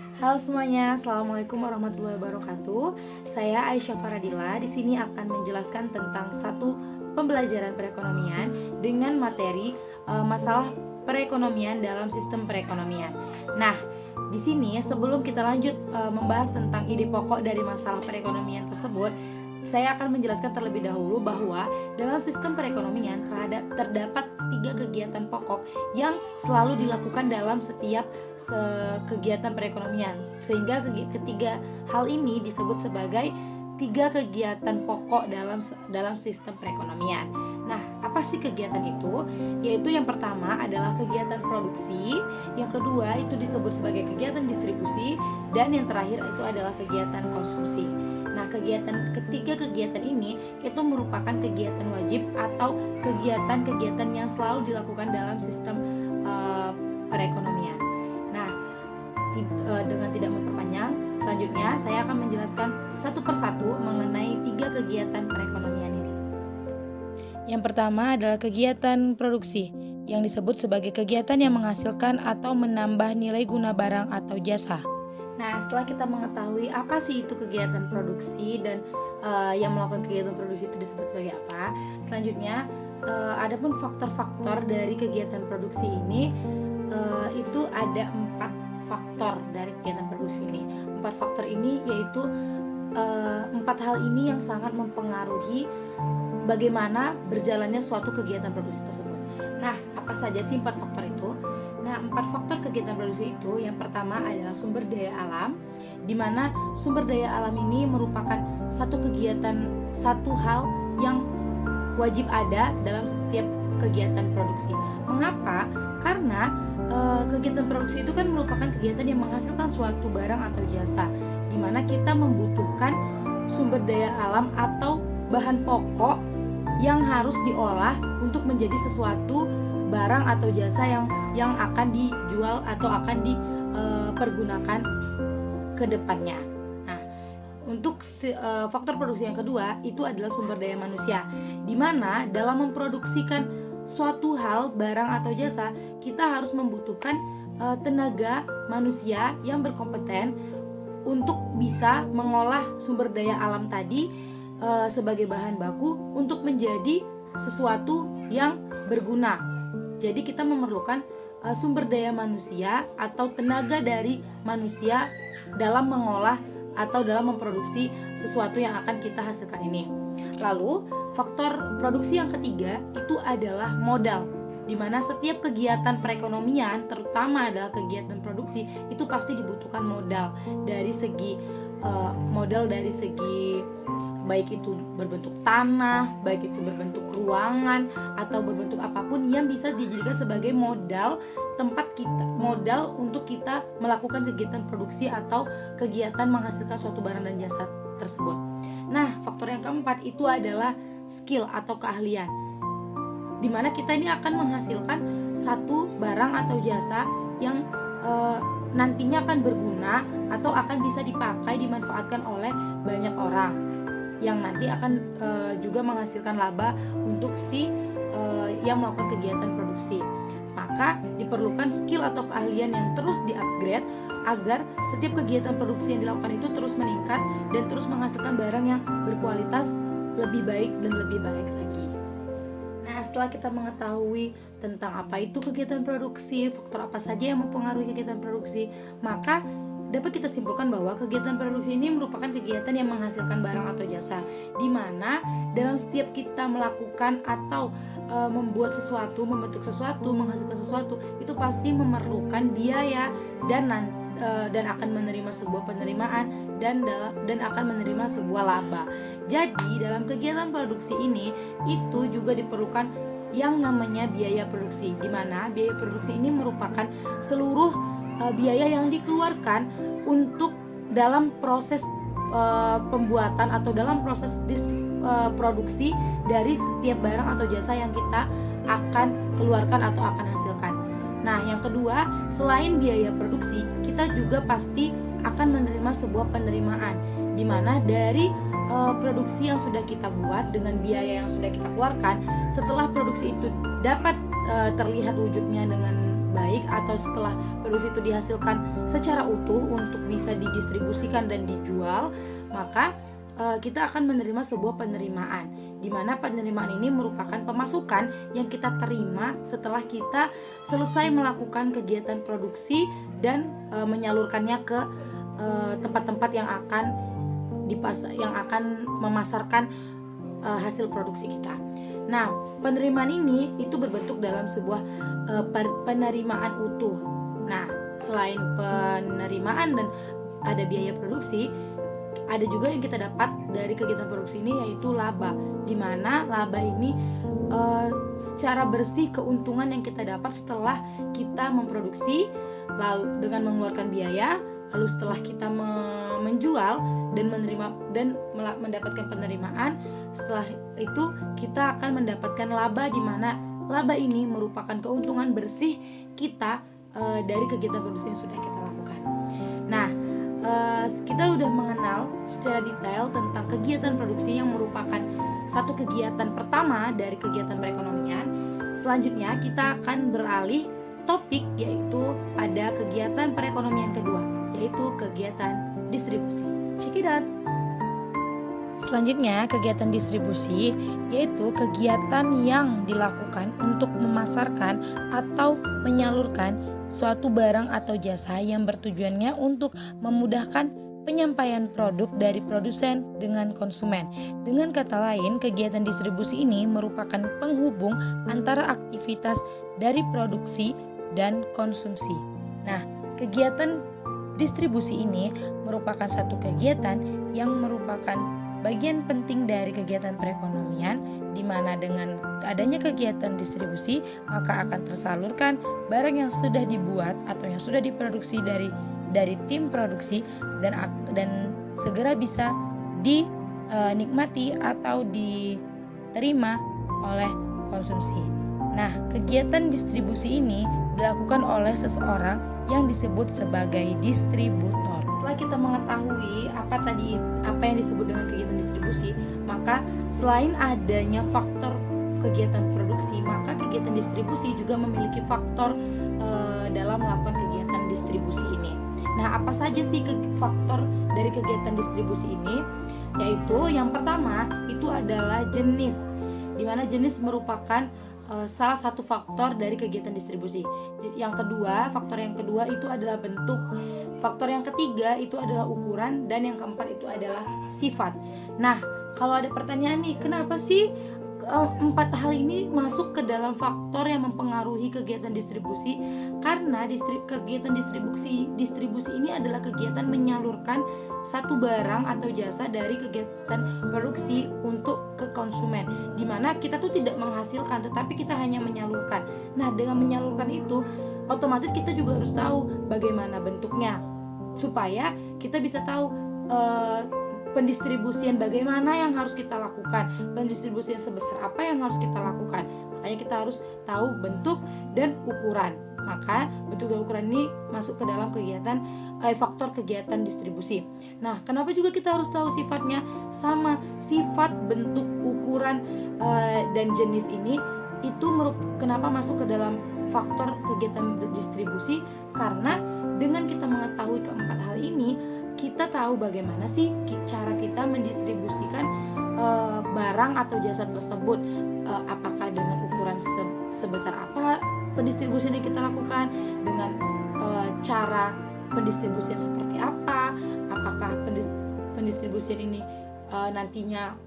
Halo semuanya, Assalamualaikum warahmatullahi wabarakatuh. Saya Aisyah Faradila. Di sini akan menjelaskan tentang satu pembelajaran perekonomian dengan materi masalah perekonomian dalam sistem perekonomian. Nah, di sini sebelum kita lanjut membahas tentang ide pokok dari masalah perekonomian tersebut, saya akan menjelaskan terlebih dahulu bahwa dalam sistem perekonomian terdapat 3 kegiatan pokok yang selalu dilakukan dalam setiap kegiatan perekonomian, sehingga ketiga hal ini disebut sebagai 3 kegiatan pokok dalam sistem perekonomian. Nah, apa sih kegiatan itu? Yaitu yang pertama adalah kegiatan produksi, yang kedua itu disebut sebagai kegiatan distribusi, dan yang terakhir itu adalah kegiatan konsumsi. Nah, ketiga kegiatan ini itu merupakan kegiatan wajib atau kegiatan-kegiatan yang selalu dilakukan dalam sistem perekonomian. Nah, dengan tidak memperpanjang, selanjutnya saya akan menjelaskan satu persatu mengenai 3 kegiatan perekonomian ini. Yang pertama adalah kegiatan produksi, yang disebut sebagai kegiatan yang menghasilkan atau menambah nilai guna barang atau jasa. Nah, setelah kita mengetahui apa sih itu kegiatan produksi dan yang melakukan kegiatan produksi itu disebut sebagai apa, selanjutnya adapun faktor-faktor dari kegiatan produksi ini itu ada 4 faktor dari kegiatan produksi ini. 4 faktor ini yaitu 4 hal ini yang sangat mempengaruhi bagaimana berjalannya suatu kegiatan produksi tersebut. Nah, apa saja sih 4 faktor itu? Nah, 4 faktor kegiatan produksi itu, yang pertama adalah sumber daya alam, di mana sumber daya alam ini merupakan satu hal yang wajib ada dalam setiap kegiatan produksi. Mengapa? Karena kegiatan produksi itu kan merupakan kegiatan yang menghasilkan suatu barang atau jasa, di mana kita membutuhkan sumber daya alam atau bahan pokok yang harus diolah untuk menjadi sesuatu barang atau jasa yang akan dijual atau akan dipergunakan ke depannya. Nah, untuk faktor produksi yang kedua itu adalah sumber daya manusia, di mana dalam memproduksikan suatu hal, barang atau jasa, kita harus membutuhkan tenaga manusia yang berkompeten untuk bisa mengolah sumber daya alam tadi sebagai bahan baku untuk menjadi sesuatu yang berguna. Jadi kita memerlukan sumber daya manusia atau tenaga dari manusia dalam mengolah atau dalam memproduksi sesuatu yang akan kita hasilkan ini. Lalu faktor produksi yang ketiga itu adalah modal, di mana setiap kegiatan perekonomian, terutama adalah kegiatan produksi, itu pasti dibutuhkan modal dari segi baik itu berbentuk tanah, baik itu berbentuk ruangan atau berbentuk apapun yang bisa dijadikan sebagai modal modal untuk kita melakukan kegiatan produksi atau kegiatan menghasilkan suatu barang dan jasa tersebut. Nah, faktor yang keempat itu adalah skill atau keahlian, dimana kita ini akan menghasilkan satu barang atau jasa yang nantinya akan berguna atau akan bisa dipakai, dimanfaatkan oleh banyak orang, yang nanti akan juga menghasilkan laba untuk yang melakukan kegiatan produksi. Maka diperlukan skill atau keahlian yang terus di-upgrade agar setiap kegiatan produksi yang dilakukan itu terus meningkat dan terus menghasilkan barang yang berkualitas lebih baik dan lebih baik lagi. Nah, setelah kita mengetahui tentang apa itu kegiatan produksi, faktor apa saja yang mempengaruhi kegiatan produksi, maka dapat kita simpulkan bahwa kegiatan produksi ini merupakan kegiatan yang menghasilkan barang atau jasa, di mana dalam setiap kita melakukan atau membuat sesuatu, membentuk sesuatu, menghasilkan sesuatu, itu pasti memerlukan biaya dan akan menerima sebuah penerimaan dan akan menerima sebuah laba. Jadi dalam kegiatan produksi ini itu juga diperlukan yang namanya biaya produksi, di mana biaya produksi ini merupakan seluruh biaya yang dikeluarkan untuk dalam proses pembuatan atau dalam proses produksi dari setiap barang atau jasa yang kita akan keluarkan atau akan hasilkan. Nah, yang kedua, selain biaya produksi, kita juga pasti akan menerima sebuah penerimaan, di mana dari produksi yang sudah kita buat dengan biaya yang sudah kita keluarkan, setelah produksi itu dapat terlihat wujudnya dengan baik atau setelah produksi itu dihasilkan secara utuh untuk bisa didistribusikan dan dijual, maka kita akan menerima sebuah penerimaan, di mana penerimaan ini merupakan pemasukan yang kita terima setelah kita selesai melakukan kegiatan produksi dan menyalurkannya ke tempat-tempat yang akan memasarkan hasil produksi kita. Nah, penerimaan ini itu berbentuk dalam sebuah penerimaan utuh. Nah, selain penerimaan dan ada biaya produksi, ada juga yang kita dapat dari kegiatan produksi ini, yaitu laba, di mana laba ini secara bersih keuntungan yang kita dapat setelah kita memproduksi, lalu dengan mengeluarkan biaya, lalu setelah kita menjual dan menerima dan mendapatkan penerimaan, setelah itu kita akan mendapatkan laba, di mana laba ini merupakan keuntungan bersih kita dari kegiatan produksi yang sudah kita lakukan. Nah, kita udah mengenal secara detail tentang kegiatan produksi yang merupakan satu kegiatan pertama dari kegiatan perekonomian. Selanjutnya kita akan beralih topik, yaitu pada kegiatan perekonomian kedua, yaitu kegiatan distribusi. Check it out. Selanjutnya, kegiatan distribusi yaitu kegiatan yang dilakukan untuk memasarkan atau menyalurkan suatu barang atau jasa yang bertujuannya untuk memudahkan penyampaian produk dari produsen dengan konsumen. Dengan kata lain, kegiatan distribusi ini merupakan penghubung antara aktivitas dari produksi dan konsumsi. Nah, kegiatan distribusi ini merupakan satu kegiatan yang merupakan bagian penting dari kegiatan perekonomian, di mana dengan adanya kegiatan distribusi maka akan tersalurkan barang yang sudah dibuat atau yang sudah diproduksi dari tim produksi dan segera bisa dinikmati atau diterima oleh konsumsi. Nah, kegiatan distribusi ini dilakukan oleh seseorang yang disebut sebagai distributor. Setelah kita mengetahui apa yang disebut dengan kegiatan distribusi, maka selain adanya faktor kegiatan produksi, maka kegiatan distribusi juga memiliki faktor dalam melakukan kegiatan distribusi ini. Nah, apa saja sih faktor dari kegiatan distribusi ini? Yaitu yang pertama itu adalah jenis, di mana jenis merupakan salah satu faktor dari kegiatan distribusi. Faktor yang kedua itu adalah bentuk. Faktor yang ketiga itu adalah ukuran, dan yang keempat itu adalah sifat. Nah, kalau ada pertanyaan nih, kenapa sih empat hal ini masuk ke dalam faktor yang mempengaruhi kegiatan distribusi? Karena kegiatan distribusi ini adalah kegiatan menyalurkan satu barang atau jasa dari kegiatan produksi untuk ke konsumen, dimana kita tuh tidak menghasilkan, tetapi kita hanya menyalurkan. Nah, dengan menyalurkan itu otomatis kita juga harus tahu bagaimana bentuknya, supaya kita bisa tahu pendistribusian bagaimana yang harus kita lakukan, pendistribusian sebesar apa yang harus kita lakukan. Makanya kita harus tahu bentuk dan ukuran. Maka bentuk dan ukuran ini masuk ke dalam faktor kegiatan distribusi. Nah, kenapa juga kita harus tahu sifatnya? Sama, sifat, bentuk, ukuran, dan jenis ini itu kenapa masuk ke dalam faktor kegiatan distribusi? Karena dengan kita mengetahui keempat hal ini, kita tahu bagaimana sih cara kita mendistribusikan barang atau jasa tersebut, apakah dengan ukuran sebesar apa pendistribusian yang kita lakukan, dengan cara pendistribusian seperti apa, apakah pendistribusian ini nantinya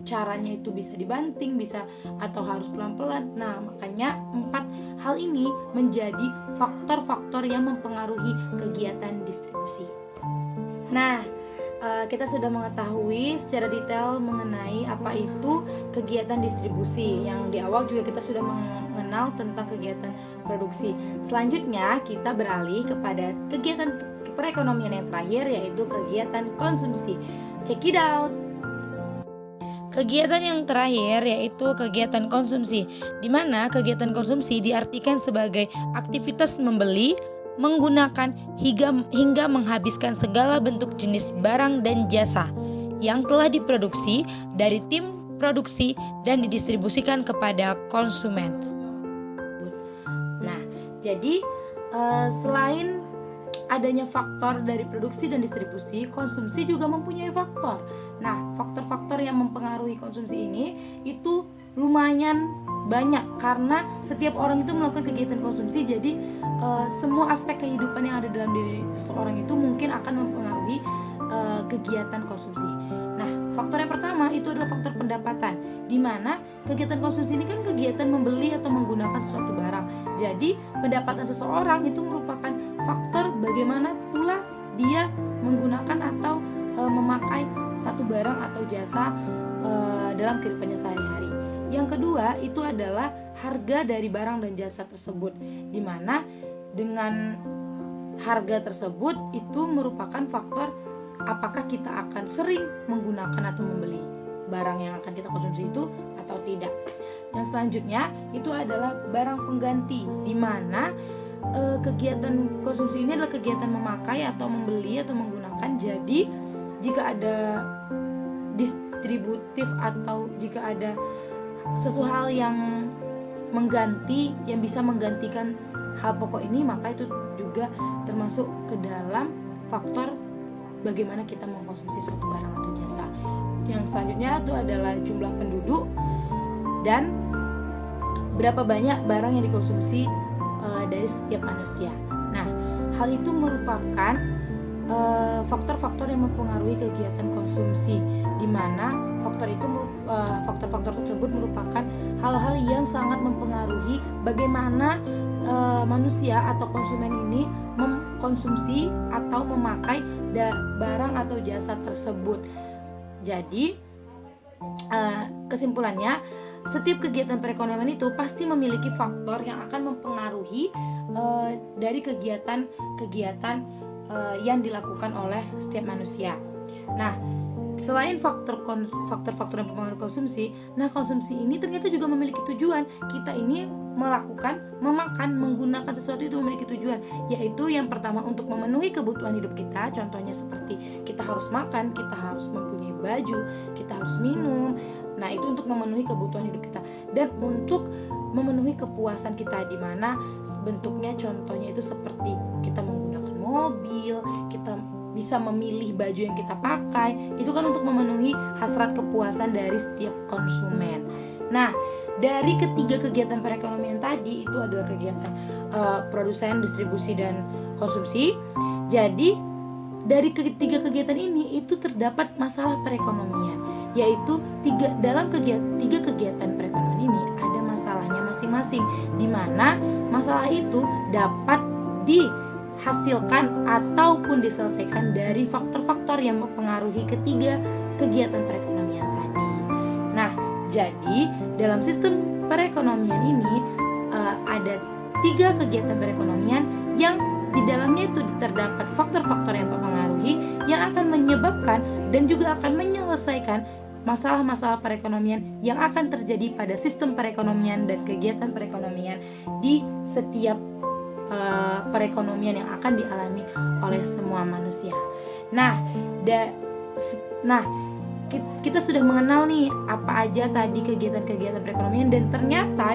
caranya itu bisa dibanting, bisa atau harus pelan-pelan. Nah, makanya 4 hal ini menjadi faktor-faktor yang mempengaruhi kegiatan distribusi. Nah, kita sudah mengetahui secara detail mengenai apa itu kegiatan distribusi. Yang di awal juga kita sudah mengenal tentang kegiatan produksi. Selanjutnya kita beralih kepada kegiatan perekonomian yang terakhir, yaitu kegiatan konsumsi. Check it out. Kegiatan yang terakhir yaitu kegiatan konsumsi, di mana kegiatan konsumsi diartikan sebagai aktivitas membeli, menggunakan hingga menghabiskan segala bentuk jenis barang dan jasa yang telah diproduksi dari tim produksi dan didistribusikan kepada konsumen. Nah, Jadi selain adanya faktor dari produksi dan distribusi, konsumsi juga mempunyai faktor. Nah, faktor-faktor yang mempengaruhi konsumsi ini itu lumayan banyak karena setiap orang itu melakukan kegiatan konsumsi. Jadi semua aspek kehidupan yang ada dalam diri seseorang itu mungkin akan mempengaruhi kegiatan konsumsi. Nah, faktor yang pertama itu adalah faktor pendapatan, di mana kegiatan konsumsi ini kan kegiatan membeli atau menggunakan sesuatu barang. Jadi pendapatan seseorang itu merupakan faktor bagaimana pula dia menggunakan atau memakai satu barang atau jasa dalam kehidupannya sehari-hari. Yang kedua itu adalah harga dari barang dan jasa tersebut, di mana dengan harga tersebut itu merupakan faktor apakah kita akan sering menggunakan atau membeli barang yang akan kita konsumsi itu atau tidak. Yang selanjutnya itu adalah barang pengganti, di mana kegiatan konsumsi ini adalah kegiatan memakai atau membeli atau menggunakan. Jadi jika ada distributif atau jika ada sesuatu hal yang mengganti, yang bisa menggantikan hal pokok ini, maka itu juga termasuk ke dalam faktor bagaimana kita mengkonsumsi suatu barang atau jasa. Yang selanjutnya itu adalah jumlah penduduk dan berapa banyak barang yang dikonsumsi dari setiap manusia. Nah, hal itu merupakan faktor-faktor yang mempengaruhi kegiatan konsumsi, di mana faktor-faktor tersebut merupakan hal-hal yang sangat mempengaruhi bagaimana manusia atau konsumen ini mengkonsumsi atau memakai barang atau jasa tersebut. Jadi kesimpulannya, setiap kegiatan perekonomian itu pasti memiliki faktor yang akan mempengaruhi dari kegiatan-kegiatan yang dilakukan oleh setiap manusia. Nah, selain faktor-faktor yang mempengaruhi konsumsi, nah konsumsi ini ternyata juga memiliki tujuan. Kita ini memakan, menggunakan sesuatu itu memiliki tujuan, yaitu yang pertama untuk memenuhi kebutuhan hidup kita. Contohnya seperti kita harus makan, kita harus mempunyai baju, kita harus minum. Nah, itu untuk memenuhi kebutuhan hidup kita dan untuk memenuhi kepuasan kita, di mana bentuknya contohnya itu seperti kita menggunakan mobil, kita bisa memilih baju yang kita pakai. Itu kan untuk memenuhi hasrat kepuasan dari setiap konsumen. Nah, dari ketiga kegiatan perekonomian tadi itu adalah kegiatan produsen, distribusi, dan konsumsi. Jadi dari ketiga kegiatan ini itu terdapat masalah perekonomian, yaitu dalam tiga kegiatan perekonomian ini ada masalahnya masing-masing, di mana masalah itu dapat dihasilkan ataupun diselesaikan dari faktor-faktor yang mempengaruhi ketiga kegiatan perekonomian tadi. Nah, jadi dalam sistem perekonomian ini ada tiga kegiatan perekonomian yang di dalamnya itu terdapat faktor-faktor yang mempengaruhi, yang akan menyebabkan dan juga akan menyelesaikan masalah-masalah perekonomian yang akan terjadi pada sistem perekonomian dan kegiatan perekonomian di setiap perekonomian yang akan dialami oleh semua manusia. Nah, kita sudah mengenal nih apa aja tadi kegiatan-kegiatan perekonomian, dan ternyata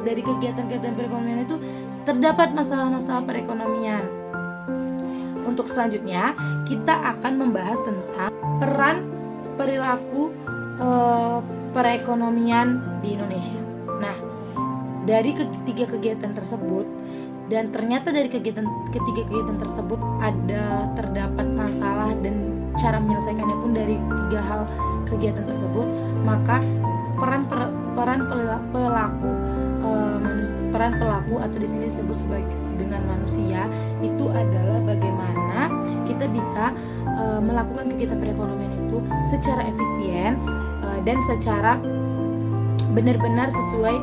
dari kegiatan-kegiatan perekonomian itu terdapat masalah-masalah perekonomian. Untuk selanjutnya kita akan membahas tentang peran perilaku perekonomian di Indonesia. Nah, dari ketiga kegiatan tersebut, dan ternyata dari ketiga kegiatan tersebut terdapat masalah dan cara menyelesaikannya pun dari tiga hal kegiatan tersebut, maka peran pelaku atau di sini disebut sebagai dengan manusia itu adalah bagaimana kita bisa melakukan kegiatan perekonomian itu secara efisien dan secara benar-benar sesuai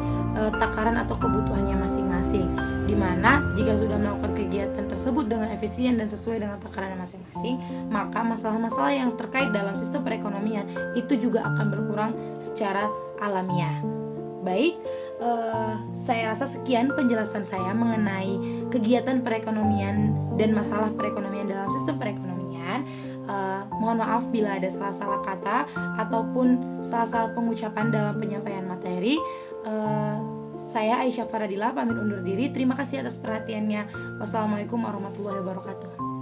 takaran atau kebutuhannya masing-masing. Dimana jika sudah melakukan kegiatan tersebut dengan efisien dan sesuai dengan takaran masing-masing, maka masalah-masalah yang terkait dalam sistem perekonomian itu juga akan berkurang secara alamiah. Baik, saya rasa sekian penjelasan saya mengenai kegiatan perekonomian dan masalah perekonomian dalam sistem perekonomian. Mohon maaf bila ada salah-salah kata ataupun salah-salah pengucapan dalam penyampaian materi. Saya Aisyah Faradila pamit undur diri. Terima kasih atas perhatiannya. Wassalamualaikum warahmatullahi wabarakatuh.